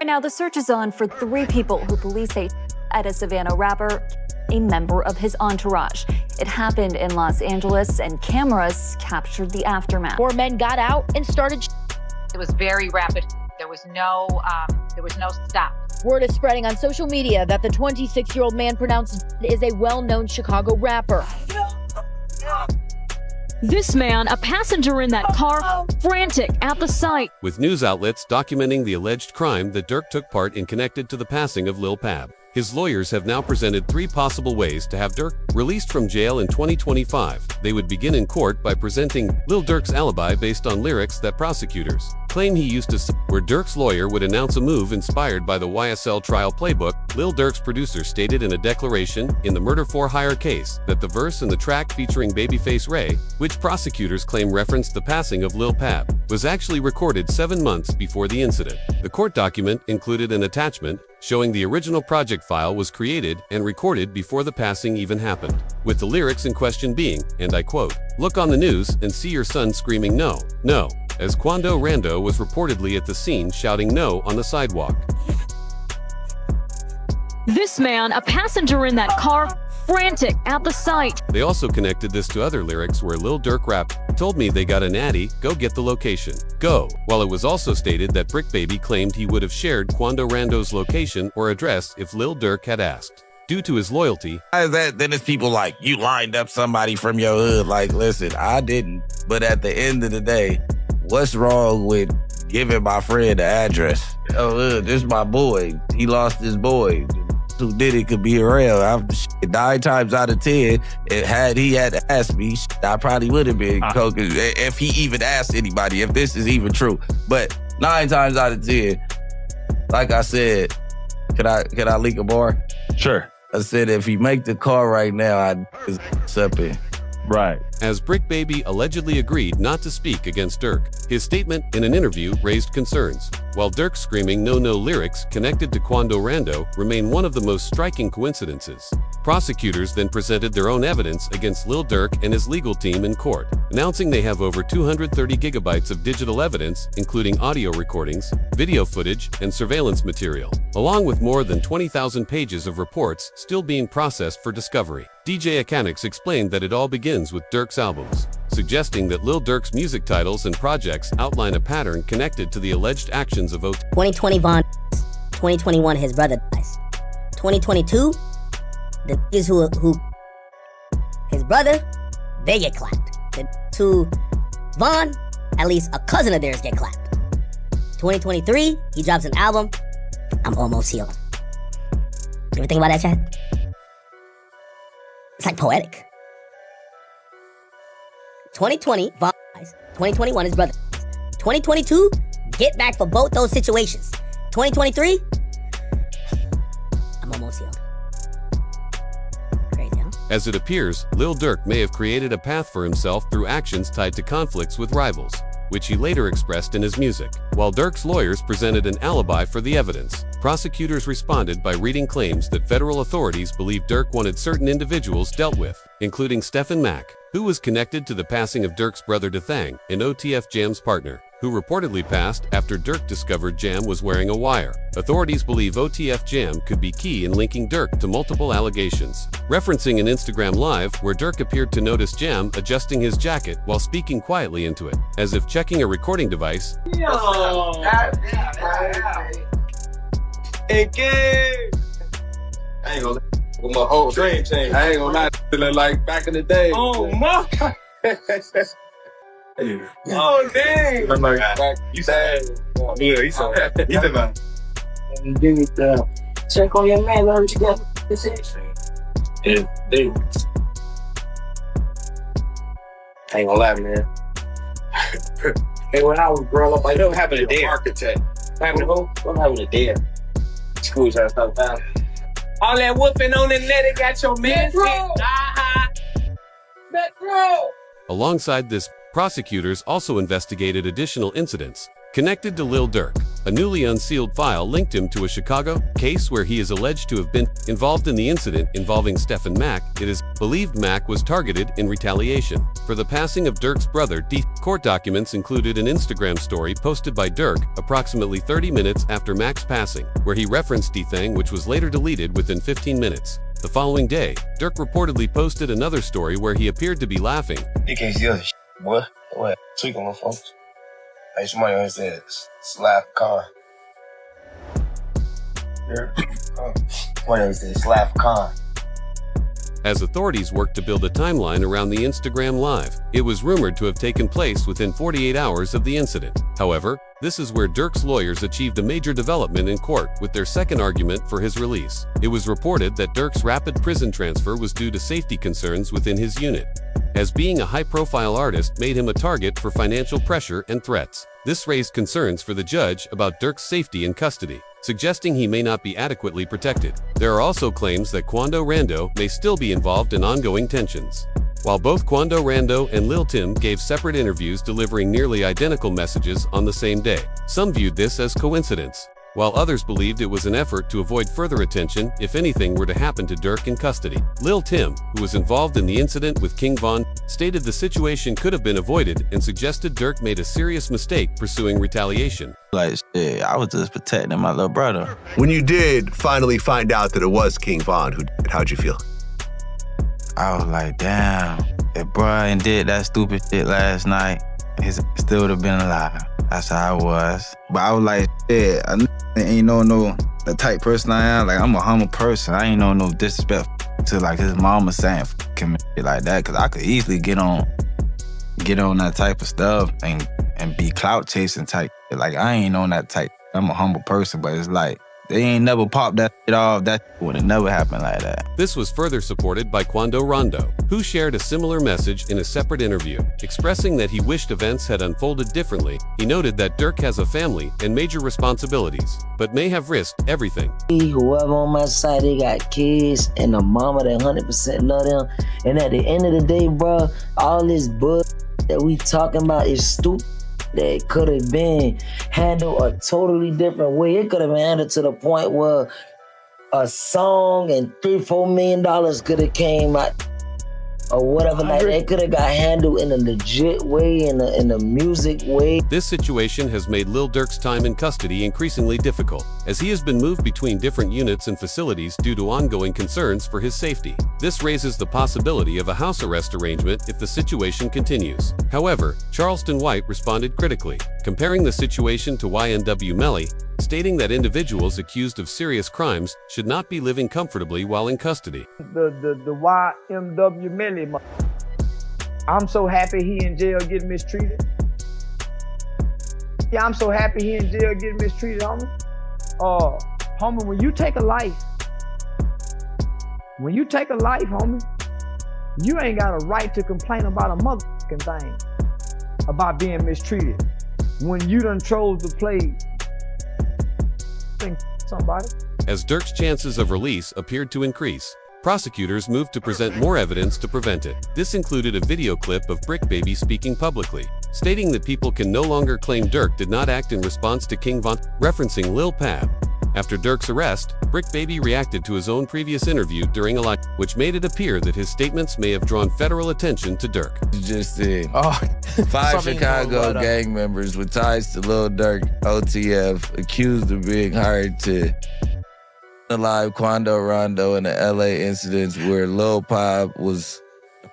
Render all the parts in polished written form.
And now the search is on for 3 people who police say at a Savannah rapper, a member of his entourage. It happened in Los Angeles, and cameras captured the aftermath. 4 men got out and started. It was very rapid. There was no stop. Word is spreading on social media that the 26-year-old man pronounced is a well-known Chicago rapper. This man, a passenger in that car, frantic at the sight. With news outlets documenting the alleged crime that Durk took part in connected to the passing of Lil Pab. His lawyers have now presented 3 possible ways to have Durk released from jail in 2025. They would begin in court by presenting Lil Durk's alibi based on lyrics that prosecutors claim he used to sing, where Durk's lawyer would announce a move inspired by the YSL trial playbook. Lil Durk's producer stated in a declaration in the murder for hire case that the verse in the track featuring Babyface Ray, which prosecutors claim referenced the passing of Lil Pab, was actually recorded 7 months before the incident. The court document included an attachment showing the original project file was created and recorded before the passing even happened, with the lyrics in question being, and I quote, "Look on the news and see your son screaming no, no," as Quando Rando was reportedly at the scene shouting no on the sidewalk. This man, a passenger in that car, frantic at the sight. They also connected this to other lyrics where Lil Durk rapped, "Told me they got an addy, go get the location. Go." While it was also stated that Brick Baby claimed he would have shared Quando Rando's location or address if Lil Durk had asked. Due to his loyalty, then it's people like, you lined up somebody from your hood. Like, listen, I didn't. But at the end of the day, what's wrong with giving my friend the address? Oh, this is my boy. He lost his boy. Who did it could be around. 9 times out of 10, had he had asked me, I probably would have been coking if he even asked anybody, if this is even true. But 9 times out of 10, like I said, can I leak a bar? Sure. I said if he make the call right now, I'd up it. Right. As Brick Baby allegedly agreed not to speak against Durk. His statement in an interview raised concerns, while Durk's screaming no lyrics connected to Quando Rando remain one of the most striking coincidences. Prosecutors then presented their own evidence against Lil Durk and his legal team in court, announcing they have over 230 gigabytes of digital evidence, including audio recordings, video footage, and surveillance material, along with more than 20,000 pages of reports still being processed for discovery. DJ Akanix explained that it all begins with Durk's albums, suggesting that Lil Durk's music titles and projects outline a pattern connected to the alleged actions of 2020 Von, 2021 his brother dies. 2022, the niggas who his brother, they get clapped. The to Von, at least a cousin of theirs get clapped. 2023, he drops an album, I'm almost healed. You ever think about that, chat? It's like poetic. 2020, Von dies. 2021, his brother dies. 2022, get back for both those situations. 2023, I'm almost healed. Crazy, huh? As it appears, Lil Durk may have created a path for himself through actions tied to conflicts with rivals, which he later expressed in his music. While Durk's lawyers presented an alibi for the evidence, prosecutors responded by reading claims that federal authorities believe Durk wanted certain individuals dealt with, including Stephen Mack, who was connected to the passing of Durk's brother Defame, and OTF Jam's partner, who reportedly passed after Durk discovered Jam was wearing a wire. Authorities believe OTF Jam could be key in linking Durk to multiple allegations, referencing an Instagram Live where Durk appeared to notice Jam adjusting his jacket while speaking quietly into it, as if checking a recording device. Hey, kid! I ain't gonna with my whole dream change. I ain't gonna lie, feeling like back in the day. Oh my God! Oh dang! I'm like, you said, yeah, he said, he said, man. You need to check on your man, learn together. That's it. Yeah, they. I ain't gonna lie, man. Hey, when I was growing up, I don't have a damn architect. Having a who? I'm having a damn. School trying to stop time. All that whooping on the net, it got your man. Metro! Alongside this, prosecutors also investigated additional incidents connected to Lil Durk. A newly unsealed file linked him to a Chicago case where he is alleged to have been involved in the incident involving Stephen Mack. It is believed Mac was targeted in retaliation for the passing of Durk's brother, D. Court documents included an Instagram story posted by Durk approximately 30 minutes after Mac's passing, where he referenced defame, which was later deleted within 15 minutes. The following day, Durk reportedly posted another story where he appeared to be laughing. You can't see us, boy. What? Tweak on the folks. Hey, somebody always said, slap car. Somebody always said, slap car. As authorities worked to build a timeline around the Instagram Live, it was rumored to have taken place within 48 hours of the incident. However, this is where Durk's lawyers achieved a major development in court with their second argument for his release. It was reported that Durk's rapid prison transfer was due to safety concerns within his unit, as being a high-profile artist made him a target for financial pressure and threats. This raised concerns for the judge about Durk's safety in custody, suggesting he may not be adequately protected. There are also claims that Quando Rando may still be involved in ongoing tensions. While both Quando Rando and Lil Tim gave separate interviews delivering nearly identical messages on the same day, some viewed this as coincidence, while others believed it was an effort to avoid further attention if anything were to happen to Durk in custody. Lil Tim, who was involved in the incident with King Von, stated the situation could have been avoided and suggested Durk made a serious mistake pursuing retaliation. Like, shit, I was just protecting my little brother. When you did finally find out that it was King Von who did it, how'd you feel? I was like, damn, if Brian did that stupid shit last night, he still would have been alive. That's how I was. But I was like, yeah, I ain't know the type person I am. Like, I'm a humble person. I ain't know no disrespect to like his mama saying f him and shit like that. Cause I could easily get on that type of stuff and be clout chasing type. Like, I ain't on that type. I'm a humble person, but it's like, they ain't never popped that shit off. That would have never happened like that. This was further supported by Quando Rando, who shared a similar message in a separate interview, expressing that he wished events had unfolded differently. He noted that Durk has a family and major responsibilities, but may have risked everything. Whoever on my side, they got kids and a mama that 100% love them. And at the end of the day, bro, all this bull that we talking about is stupid. That could have been handled a totally different way. It could have been handled to the point where a song and $3-4 million could have came out or whatever. Like, it could have got handled in a legit way, in a music way. This situation has made Lil Durk's time in custody increasingly difficult, as he has been moved between different units and facilities due to ongoing concerns for his safety. This raises the possibility of a house arrest arrangement if the situation continues. However, Charleston White responded critically, comparing the situation to YNW Melly, stating that individuals accused of serious crimes should not be living comfortably while in custody. The YMW Melly, I'm so happy he in jail getting mistreated. Yeah, I'm so happy he in jail getting mistreated, homie. Homie, when you take a life, homie, you ain't got a right to complain about a motherfucking thing, about being mistreated. When you done chose to play somebody. As Durk's chances of release appeared to increase, prosecutors moved to present more evidence to prevent it. This included a video clip of Brick Baby speaking publicly, stating that people can no longer claim Durk did not act in response to King Von, referencing Lil Pab. After Durk's arrest, Brick Baby reacted to his own previous interview during a live, which made it appear that his statements may have drawn federal attention to Durk. Just said, 5 Chicago gang members with ties to Lil Durk, OTF, accused of being hired to alive Quando Rondo in the LA incidents where Lil Pab was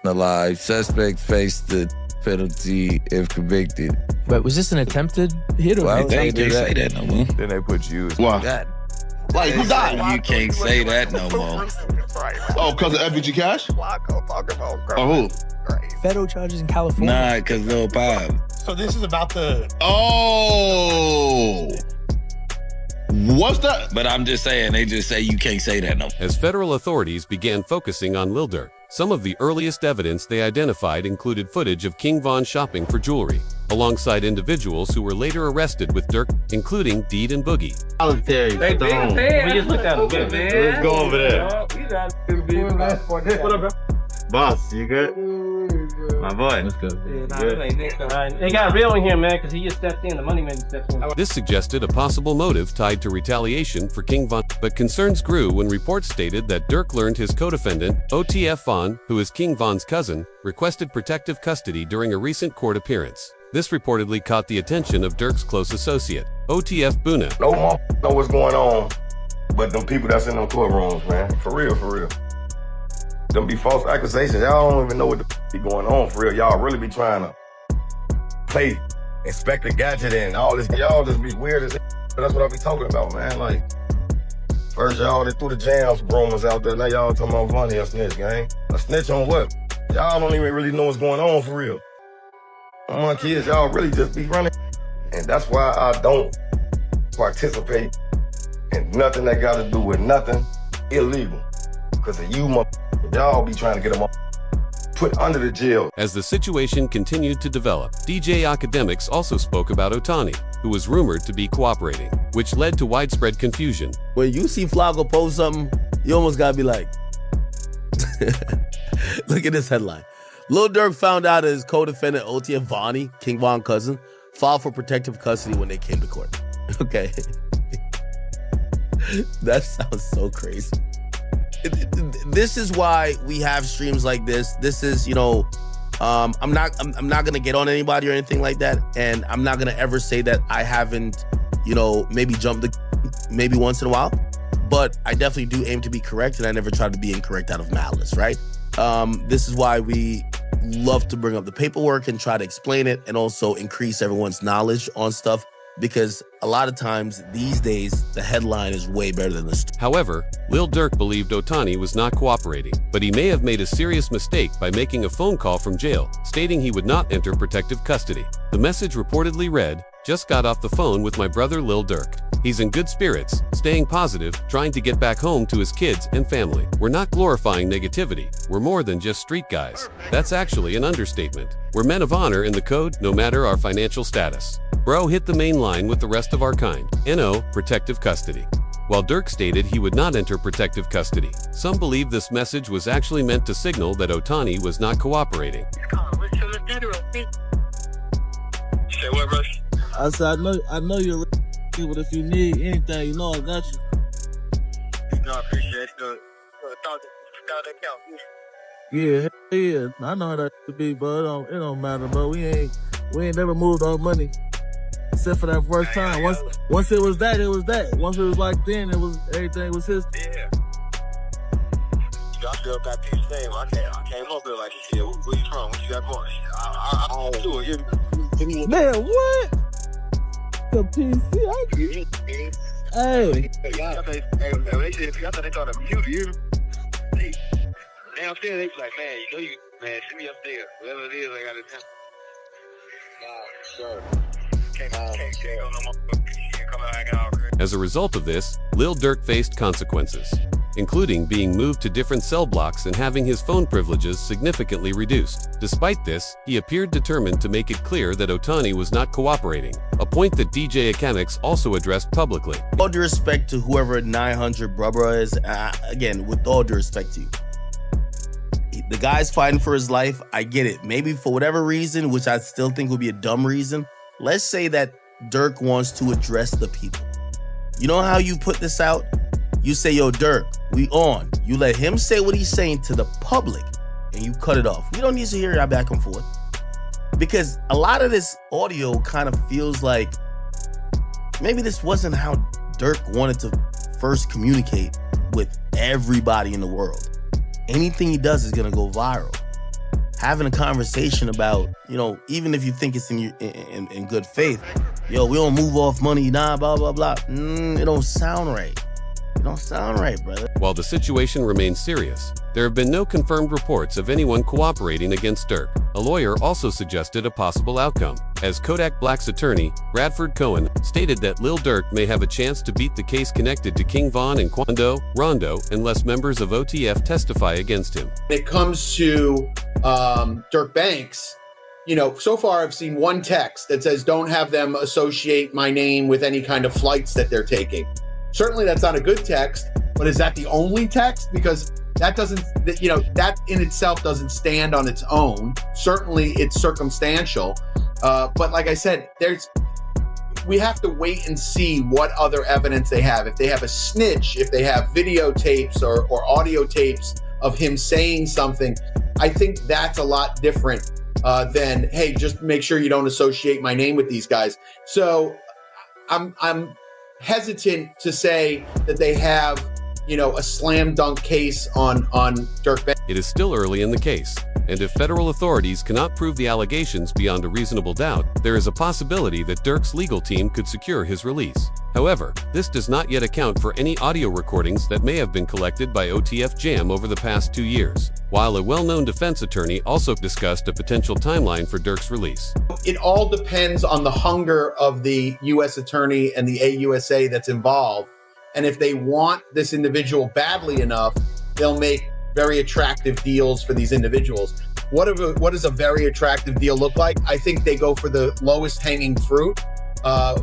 alive. Suspect faced the penalty if convicted. But was this an attempted hit or well, they can't say that no more. Then they put you as Why? Like, who died? You can't say that no more. Oh, because of FBG Cash? Oh, who? Federal charges in California? Nah, because Lil Pab. So this is about the... Oh! What's that? But I'm just saying, they just say you can't say that no more. As federal authorities began focusing on Lil Durk, some of the earliest evidence they identified included footage of King Von shopping for jewelry, alongside individuals who were later arrested with Durk, including Deed and Boogie. Voluntary. They big fan. We just looked at him, man. Let's go over there. What up, bro? Boss, you good? My boy. Let's go. They got real in here, man, because he just stepped in. The money man stepped in. This suggested a possible motive tied to retaliation for King Von, but concerns grew when reports stated that Durk learned his co-defendant, OTF Von, who is King Von's cousin, requested protective custody during a recent court appearance. This reportedly caught the attention of Durk's close associate, OTF Buna. No one know what's going on, but them people that's in them courtrooms, man. For real, for real. Them be false accusations. Y'all don't even know what the be going on for real. Y'all really be trying to play Inspector Gadget and all this. Y'all just be weird as that's what I be talking about, man. Like, first y'all they threw the jams rumors out there. Now y'all talking about Vonnie a snitch, gang. A snitch on what? Y'all don't even really know what's going on for real. My kids, y'all really just be running. And that's why I don't participate in nothing that got to do with nothing illegal. Because of you, y'all be trying to get them put under the jail. As the situation continued to develop, DJ Academics also spoke about Otani, who was rumored to be cooperating, which led to widespread confusion. When you see Flacco post something, you almost gotta be like, look at this headline. Lil Durk found out his co-defendant OTF Vonnie, King Von cousin, filed for protective custody when they came to court. Okay. That sounds so crazy. This is why we have streams like this. This is, you know, I'm not gonna get on anybody or anything like that, and I'm not gonna ever say that I haven't, you know, maybe jumped maybe once in a while, but I definitely do aim to be correct, and I never try to be incorrect out of malice, right? This is why we love to bring up the paperwork and try to explain it, and also increase everyone's knowledge on stuff. Because a lot of times these days, the headline is way better than the story. However, Lil Durk believed Otani was not cooperating, but he may have made a serious mistake by making a phone call from jail, stating he would not enter protective custody. The message reportedly read, "Just got off the phone with my brother Lil Durk. He's in good spirits, staying positive, trying to get back home to his kids and family. We're not glorifying negativity. We're more than just street guys." That's actually an understatement. We're men of honor in the code, no matter our financial status. Bro hit the main line with the rest of our kind. NO, protective custody. While Durk stated he would not enter protective custody, some believe this message was actually meant to signal that Otani was not cooperating. I said, I know you're but if you need anything, you know I got you. No, I appreciate it. Yeah, yeah. I know how that to be, but it don't matter, bro. We ain't never moved our money. Except for that first time. Once it was that, it was that. Once it was like then, it was everything was his. Yeah. Y'all still got these things. I came up there like, yeah, where you from? What you got going? I'll do it. Man, what? The PC, Hey. I thought they called a computer. Downstairs, they was like, man, you know man, send me upstairs. Whatever it is, I got to tell. Nah, sure. As a result of this, Lil Durk faced consequences, including being moved to different cell blocks and having his phone privileges significantly reduced. Despite this, he appeared determined to make it clear that Otani was not cooperating, a point that DJ Academics also addressed publicly. All due respect to whoever 900 brother is, again, with all due respect to you, the guy's fighting for his life. I get it. Maybe for whatever reason, which I still think would be a dumb reason, let's say that Durk wants to address the people. You know how you put this out? You say, yo, Durk, we on. You let him say what he's saying to the public, and you cut it off. We don't need to hear that back and forth. Because a lot of this audio kind of feels like maybe this wasn't how Durk wanted to first communicate with everybody in the world. Anything he does is gonna go viral. Having a conversation about, you know, even if you think it's in good faith, yo, we don't move off money, nah, blah, blah, blah. It don't sound right. It don't sound right, brother. While the situation remains serious, there have been no confirmed reports of anyone cooperating against Durk. A lawyer also suggested a possible outcome, as Kodak Black's attorney, Bradford Cohen, stated that Lil Durk may have a chance to beat the case connected to King Von and Rondo unless members of OTF testify against him. When it comes to Durk Banks, you know, so far I've seen one text that says, don't have them associate my name with any kind of flights that they're taking. Certainly that's not a good text, but is that the only text? Because that doesn't, you know, that in itself doesn't stand on its own. Certainly it's circumstantial. But like I said, we have to wait and see what other evidence they have. If they have a snitch, if they have videotapes or audio tapes of him saying something, I think that's a lot different than, hey, just make sure you don't associate my name with these guys. So I'm hesitant to say that they have, you know, a slam dunk case on Durk Banks. It is still early in the case, and if federal authorities cannot prove the allegations beyond a reasonable doubt, there is a possibility that Durk's legal team could secure his release. However, this does not yet account for any audio recordings that may have been collected by OTF Jam over the past 2 years, while a well-known defense attorney also discussed a potential timeline for Durk's release. It all depends on the hunger of the U.S. attorney and the AUSA that's involved. And if they want this individual badly enough, they'll make very attractive deals for these individuals. What does a very attractive deal look like? I think they go for the lowest hanging fruit.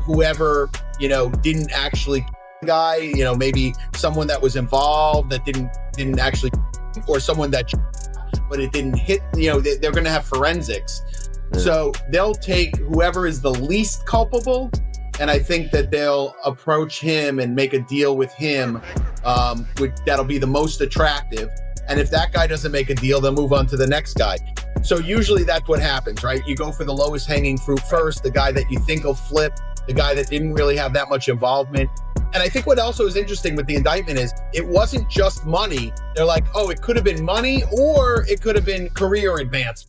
Whoever, you know, didn't actually guy, you know, maybe someone that was involved that didn't actually, or someone that, but it didn't hit, you know, they're going to have forensics. Yeah. So they'll take whoever is the least culpable, and I think that they'll approach him and make a deal with him, that'll be the most attractive. And if that guy doesn't make a deal, they'll move on to the next guy. So usually that's what happens, right? You go for the lowest hanging fruit first, the guy that you think will flip, the guy that didn't really have that much involvement. And I think what also is interesting with the indictment is it wasn't just money. They're like, oh, it could have been money or it could have been career advancement.